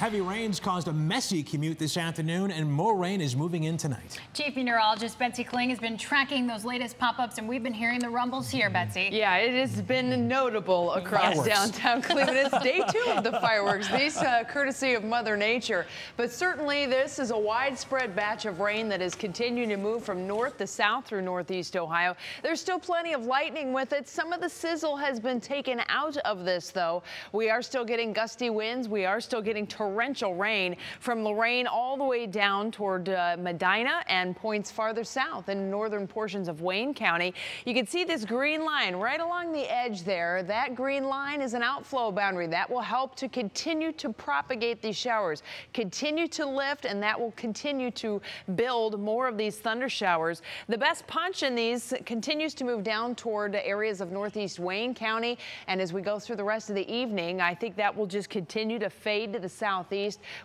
Heavy rains caused a messy commute this afternoon, and more rain is moving in tonight. Chief Meteorologist Betsy Kling has been tracking those latest pop-ups, and we've been hearing the rumbles here, Betsy. Yeah, it has been notable across downtown Cleveland. It's day 2 of the fireworks, these courtesy of Mother Nature. But certainly this is a widespread batch of rain that is continuing to move from north to south through northeast Ohio. There's still plenty of lightning with it. Some of the sizzle has been taken out of this, though. We are still getting gusty winds. We are still getting torrential rain from Lorain all the way down toward Medina and points farther south in northern portions of Wayne County. You can see this green line right along the edge there. That green line is an outflow boundary that will help to continue to propagate these showers, continue to lift, and that will continue to build more of these thunder showers. The best punch in these continues to move down toward areas of northeast Wayne County, and as we go through the rest of the evening, I think that will just continue to fade to the southeast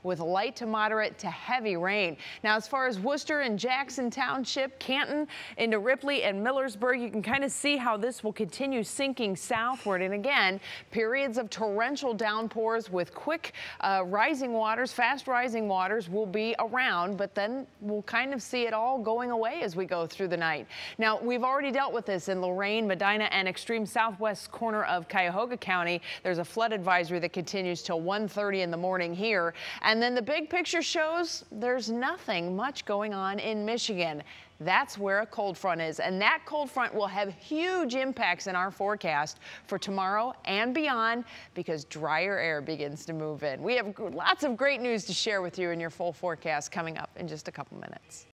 with light to moderate to heavy rain. Now, as far as Worcester and Jackson Township, Canton into Ripley and Millersburg, you can kind of see how this will continue sinking southward. And again, periods of torrential downpours with quick rising waters, fast rising waters will be around, but then we'll kind of see it all going away as we go through the night. Now, we've already dealt with this in Lorain, Medina, and extreme southwest corner of Cuyahoga County. There's a flood advisory that continues till 1:30 in the morning here. And then the big picture shows there's nothing much going on in Michigan. That's where a cold front is, and that cold front will have huge impacts in our forecast for tomorrow and beyond because drier air begins to move in. We have lots of great news to share with you in your full forecast coming up in just a couple minutes.